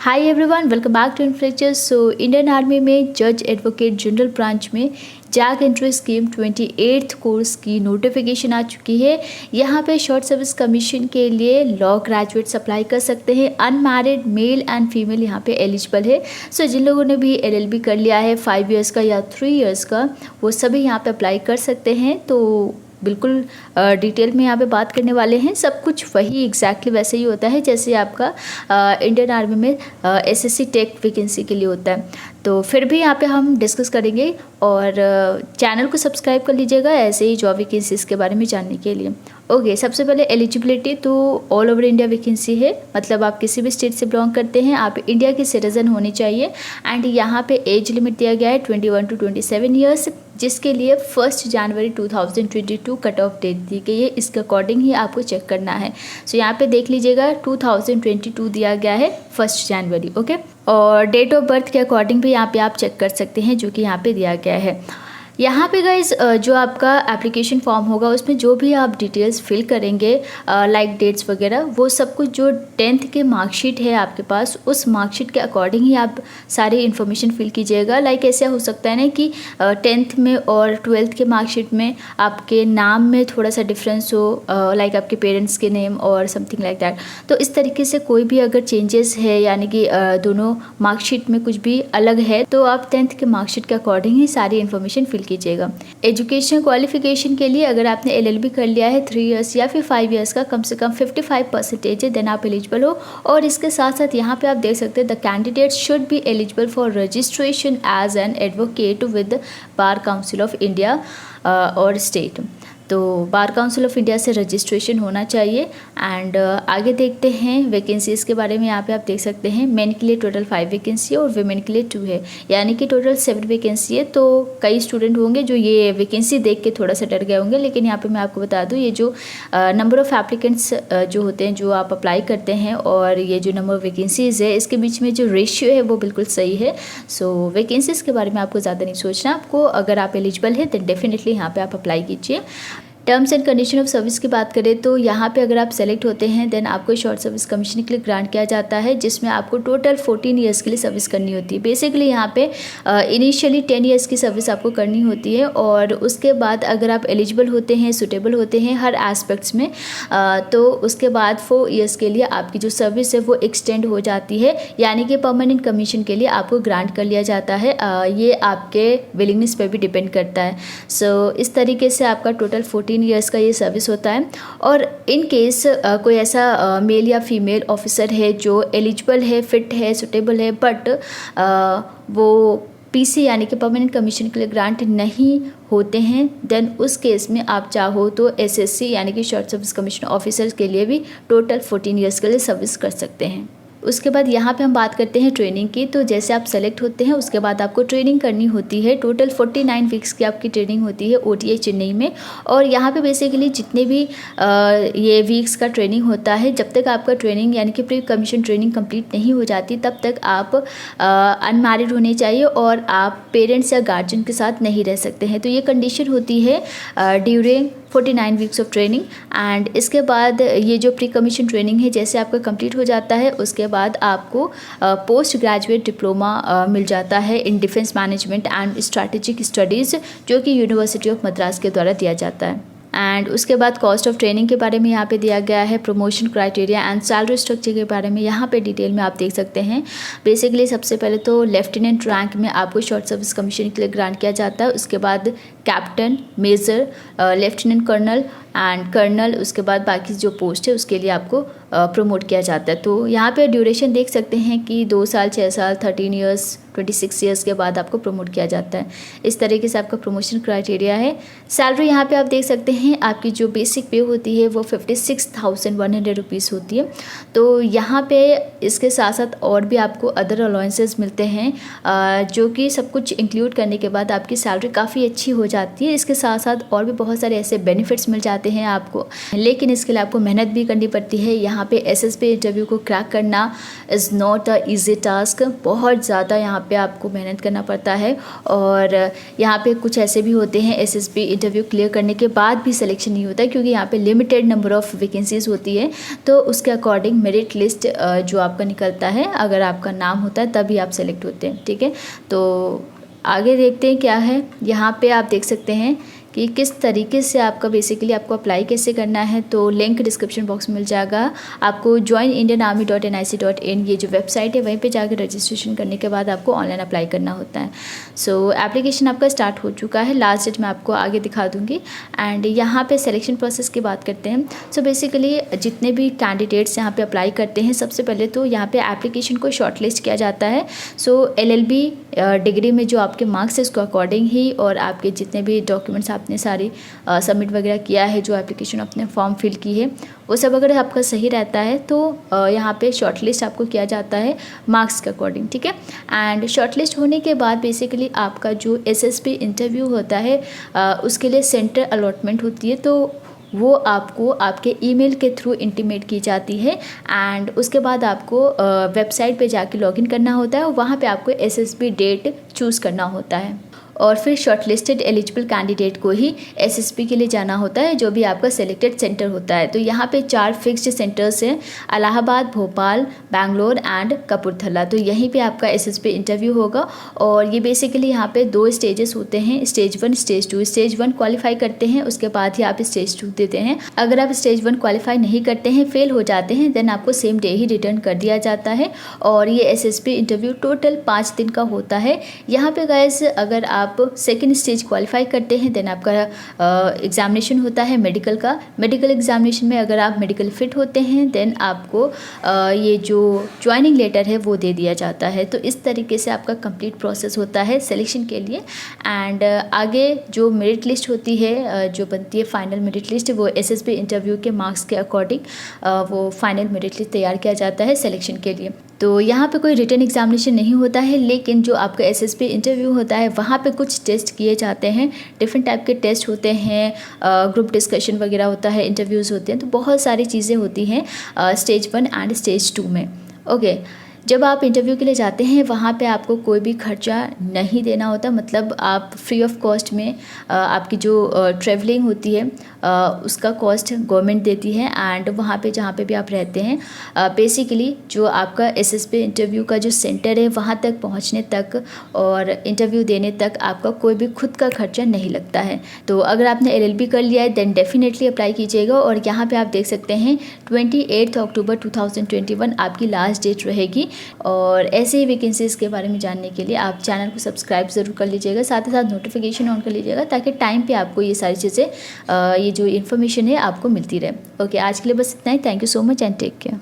Hi everyone, welcome back to इन्फ्लेक्चर। सो Indian army में जज एडवोकेट जनरल ब्रांच में JAG entry scheme 28th course की नोटिफिकेशन आ चुकी है। यहाँ पे शॉर्ट सर्विस कमीशन के लिए लॉ ग्रेजुएट्स अप्लाई कर सकते हैं। अनमैरिड मेल एंड फीमेल यहाँ पे एलिजिबल है। सो जिन लोगों ने भी LLB कर लिया है 5 इयर्स का या 3 इयर्स का, वो सभी यहाँ पे अप्लाई कर सकते हैं। तो बिल्कुल डिटेल में यहाँ पे बात करने वाले हैं। सब कुछ वही एग्जैक्टली वैसे ही होता है जैसे आपका इंडियन आर्मी में SSC टेक वैकेंसी के लिए होता है। तो फिर भी यहाँ पे हम डिस्कस करेंगे और चैनल को सब्सक्राइब कर लीजिएगा ऐसे ही जॉब वैकेंसीज के बारे में जानने के लिए। ओके, सबसे पहले एलिजिबिलिटी तो ऑल ओवर इंडिया वैकेंसी है, मतलब आप किसी भी स्टेट से बिलोंग करते हैं, आप इंडिया के सिटीजन होने चाहिए। एंड यहाँ पे एज लिमिट दिया गया है 21 to 27 ईयर्स, जिसके लिए 1 जनवरी 2022 कट ऑफ डेट दी गई है। इसके अकॉर्डिंग ही आपको चेक करना है। सो यहाँ पे देख लीजिएगा 2022 दिया गया है 1 जनवरी। ओके, और डेट ऑफ बर्थ के अकॉर्डिंग भी यहाँ पे आप चेक कर सकते हैं, जो कि यहाँ पे दिया गया है। यहाँ पे गाइज जो आपका एप्लीकेशन फॉर्म होगा उसमें जो भी आप डिटेल्स फिल करेंगे लाइक डेट्स वगैरह, वो सब कुछ जो 10th के मार्कशीट है आपके पास, उस मार्कशीट के अकॉर्डिंग ही आप सारी इन्फॉर्मेशन फिल कीजिएगा। लाइक ऐसा हो सकता है ना कि 10th में और 12th के मार्कशीट में आपके नाम में थोड़ा सा डिफरेंस हो, लाइक आपके पेरेंट्स के नेम और समथिंग लाइक दैट। तो इस तरीके से कोई भी अगर चेंजेस है, यानी कि दोनों मार्कशीट में कुछ भी अलग है, तो आप 10th के मार्कशीट के अकॉर्डिंग ही सारी इन्फॉर्मेशन फिल कीजिएगा। एजुकेशन क्वालिफिकेशन के लिए अगर आपने LLB कर लिया है 3 इयर्स या फिर 5 इयर्स का, कम से कम 55% है, देन आप एलिजिबल हो। और इसके साथ साथ यहाँ पे आप देख सकते हैं the candidate should be eligible for registration as an advocate with bar council of India और स्टेट। तो बार काउंसिल ऑफ इंडिया से रजिस्ट्रेशन होना चाहिए। एंड आगे देखते हैं वैकेंसीज़ के बारे में। यहाँ पे आप देख सकते हैं मेन के लिए टोटल 5 वैकेंसी है और वुमेन के लिए 2 है, यानी कि टोटल 7 वैकेंसी है। तो कई स्टूडेंट होंगे जो ये वैकेंसी देख के थोड़ा सा डर गए होंगे, लेकिन यहाँ पे मैं आपको बता दूँ, ये जो नंबर ऑफ़ एप्लीकेंट्स जो होते हैं, जो आप अप्लाई करते हैं, और ये जो नंबर ऑफ़ वैकेंसीज़ है, इसके बीच में जो रेशियो है वो बिल्कुल सही है। सो वैकेंसीज़ के बारे में आपको ज़्यादा नहीं सोचना। आपको अगर आप एलिजिबल है तो डेफिनेटली यहाँ पे आप अप्लाई कीजिए। Terms and condition of service की बात करें तो यहाँ पे अगर आप सेलेक्ट होते हैं देन आपको शॉर्ट सर्विस कमीशन के लिए ग्रांट किया जाता है, जिसमें आपको टोटल 14 ईयर्स के लिए सर्विस करनी होती है। बेसिकली यहाँ पे इनिशियली 10 ईयर्स की सर्विस आपको करनी होती है, और उसके बाद अगर आप एलिजिबल होते हैं, सुटेबल होते हैं हर एस्पेक्ट्स में, तो उसके बाद 4 ईयर्स के लिए आपकी जो सर्विस है वो एक्सटेंड हो जाती है, यानी कि परमानेंट कमीशन के लिए आपको ग्रांट कर लिया जाता है। ये आपके विलिंगनेस पर भी डिपेंड करता है। सो इस तरीके से आपका टोटल 14 ईयर्स का ये सर्विस होता है। और इन केस कोई ऐसा मेल या फीमेल ऑफिसर है जो एलिजिबल है, फिट है, सुटेबल है, बट वो PC यानी कि परमानेंट कमीशन के लिए ग्रांट नहीं होते हैं, देन उस केस में आप चाहो तो SSC यानी कि शॉर्ट सर्विस कमीशन ऑफिसर्स के लिए भी टोटल 14 ईयर्स के लिए सर्विस कर सकते हैं। उसके बाद यहाँ पे हम बात करते हैं ट्रेनिंग की। तो जैसे आप सेलेक्ट होते हैं उसके बाद आपको ट्रेनिंग करनी होती है। टोटल 49 वीक्स की आपकी ट्रेनिंग होती है OTI चेन्नई में। और यहाँ पे बेसिकली जितने भी ये वीक्स का ट्रेनिंग होता है, जब तक आपका ट्रेनिंग यानी कि प्री कमीशन ट्रेनिंग कंप्लीट नहीं हो जाती, तब तक आप अनमैरिड होने चाहिए और आप पेरेंट्स या गार्जियन के साथ नहीं रह सकते हैं। तो ये कंडीशन होती है during 49 weeks of training. And इसके बाद ये जो प्री कमीशन ट्रेनिंग है जैसे आपका कंप्लीट हो जाता है, उसके बाद आपको पोस्ट ग्रेजुएट डिप्लोमा मिल जाता है in defence management and strategic studies, जो कि यूनिवर्सिटी ऑफ मद्रास के द्वारा दिया जाता है। एंड उसके बाद कॉस्ट ऑफ ट्रेनिंग के बारे में यहाँ पे दिया गया है। Promotion criteria and salary structure के बारे में यहाँ पे डिटेल में आप देख सकते हैं। बेसिकली सबसे पहले तो लेफ्टिनेंट रैंक में आपको शॉर्ट सर्विस कमीशन के लिए ग्रांट किया जाता है। उसके बाद captain, major, lieutenant colonel and colonel, उसके बाद बाकी जो पोस्ट है उसके लिए आपको प्रमोट किया जाता है। तो यहाँ पे ड्यूरेशन देख सकते हैं कि 2 साल, 6 साल, 13 ईयर्स, 26 ईयर्स के बाद आपको प्रमोट किया जाता है। इस तरीके से आपका प्रमोशन क्राइटेरिया है। सैलरी यहाँ पे आप देख सकते हैं, आपकी जो बेसिक पे होती है वो 56,100 रुपीज़ होती है। तो यहाँ पे इसके साथ साथ और भी आपको अदर अलाउंसेस मिलते हैं, जो कि सब कुछ इंक्लूड करने के बाद आपकी सैलरी काफ़ी अच्छी हो जाती है। इसके साथ साथ और भी बहुत सारे ऐसे बेनिफिट्स मिल जाते हैं आपको, लेकिन इसके लिए आपको मेहनत भी करनी पड़ती है। यहाँ पे एसएसबी इंटरव्यू को क्रैक करना is not a easy task, बहुत ज़्यादा यहाँ पे आपको मेहनत करना पड़ता है। और यहाँ पे कुछ ऐसे भी होते हैं एसएसबी इंटरव्यू क्लियर करने के बाद भी सिलेक्शन नहीं होता है, क्योंकि यहाँ पे लिमिटेड नंबर ऑफ़ वैकेंसीज़ होती है। तो उसके अकॉर्डिंग मेरिट लिस्ट जो आपका निकलता है, अगर आपका नाम होता है तभी आप सेलेक्ट होते हैं, ठीक है। तो आगे देखते हैं क्या है। यहाँ पे आप देख सकते हैं कि किस तरीके से आपका बेसिकली आपको अप्लाई कैसे करना है। तो लिंक डिस्क्रिप्शन बॉक्स में मिल जाएगा आपको। joinindianarmy.nic.in ये जो वेबसाइट है वहीं पे जाकर रजिस्ट्रेशन करने के बाद आपको ऑनलाइन अप्लाई करना होता है। सो एप्लीकेशन आपका स्टार्ट हो चुका है, लास्ट डेट मैं आपको आगे दिखा दूँगी। एंड यहाँ पे सिलेक्शन प्रोसेस की बात करते हैं। सो बेसिकली जितने भी कैंडिडेट्स यहाँ पे अप्लाई करते हैं, सबसे पहले तो यहाँ पे एप्लीकेशन को शॉर्टलिस्ट किया जाता है। सो LLB डिग्री में जो आपके मार्क्स है उसके अकॉर्डिंग ही, और आपके जितने भी डॉक्यूमेंट्स आपने सारी सबमिट वगैरह किया है, जो एप्लीकेशन आपने फॉर्म फिल की है, वो सब अगर आपका सही रहता है तो यहाँ पे शॉर्टलिस्ट आपको किया जाता है मार्क्स के अकॉर्डिंग, ठीक है। एंड शॉर्टलिस्ट होने के बाद बेसिकली आपका जो एसएसबी इंटरव्यू होता है उसके लिए सेंटर अलॉटमेंट होती है। तो वो आपको आपके ईमेल के थ्रू इंटीमेट की जाती है। एंड उसके बाद आपको वेबसाइट पे जाके लॉगिन करना होता है, वहाँ पे आपको एसएसबी डेट चूज़ करना होता है, और फिर शॉर्टलिस्टेड एलिजिबल कैंडिडेट को ही एसएसबी के लिए जाना होता है, जो भी आपका सेलेक्टेड सेंटर होता है। तो यहाँ पे 4 फिक्स्ड सेंटर्स हैं, इलाहाबाद, भोपाल, बैंगलोर एंड कपूरथला। तो यहीं पे आपका एसएसबी इंटरव्यू होगा। और ये बेसिकली यहाँ पे 2 स्टेजेस होते हैं, स्टेज 1, स्टेज 2। स्टेज 1 क्वालिफाई करते हैं, उसके बाद ही आप स्टेज 2 देते हैं। अगर आप स्टेज 1 क्वालिफाई नहीं करते हैं, फेल हो जाते हैं, देन आपको सेम डे ही रिटर्न कर दिया जाता है। और ये एसएसबी इंटरव्यू टोटल 5 दिन का होता है। यहाँ पे गाइस अगर आप सेकेंड स्टेज क्वालिफाई करते हैं, देन आपका एग्जामिनेशन होता है मेडिकल का। मेडिकल एग्जामिनेशन में अगर आप मेडिकल फिट होते हैं, देन आपको ये जो ज्वाइनिंग लेटर है वो दे दिया जाता है। तो इस तरीके से आपका कंप्लीट प्रोसेस होता है सिलेक्शन के लिए। एंड आगे जो मेरिट लिस्ट होती है, जो बनती है फाइनल मेरिट लिस्ट, वो एसएसबी इंटरव्यू के मार्क्स के अकॉर्डिंग वो फाइनल मेरिट लिस्ट तैयार किया जाता है सिलेक्शन के लिए। तो यहाँ पे कोई रिटन एग्जामिनेशन नहीं होता है, लेकिन जो आपका एसएसबी इंटरव्यू होता है वहाँ पे कुछ टेस्ट किए जाते हैं। डिफरेंट टाइप के टेस्ट होते हैं, ग्रुप डिस्कशन वगैरह होता है, इंटरव्यूज़ होते हैं। तो बहुत सारी चीज़ें होती हैं स्टेज 1 एंड स्टेज 2 में। ओके, जब आप इंटरव्यू के लिए जाते हैं वहाँ पे आपको कोई भी खर्चा नहीं देना होता, मतलब आप फ्री ऑफ कॉस्ट में आपकी जो ट्रैवलिंग होती है उसका कॉस्ट गवर्नमेंट देती है। एंड वहाँ पे जहाँ पे भी आप रहते हैं, बेसिकली जो आपका एसएसबी इंटरव्यू का जो सेंटर है वहाँ तक पहुँचने तक और इंटरव्यू देने तक आपका कोई भी खुद का खर्चा नहीं लगता है। तो अगर आपने LLB कर लिया है देन डेफिनेटली अप्लाई कीजिएगा। और यहाँ पे आप देख सकते हैं 28 अक्टूबर 2021 आपकी लास्ट डेट रहेगी। और ऐसे ही वैकेंसीज़ के बारे में जानने के लिए आप चैनल को सब्सक्राइब ज़रूर कर लीजिएगा, साथ ही साथ नोटिफिकेशन ऑन कर लीजिएगा, ताकि टाइम पे आपको ये सारी चीज़ें ये जो इन्फॉर्मेशन है आपको मिलती रहे। ओके, आज के लिए बस इतना ही। Thank you so much and take care.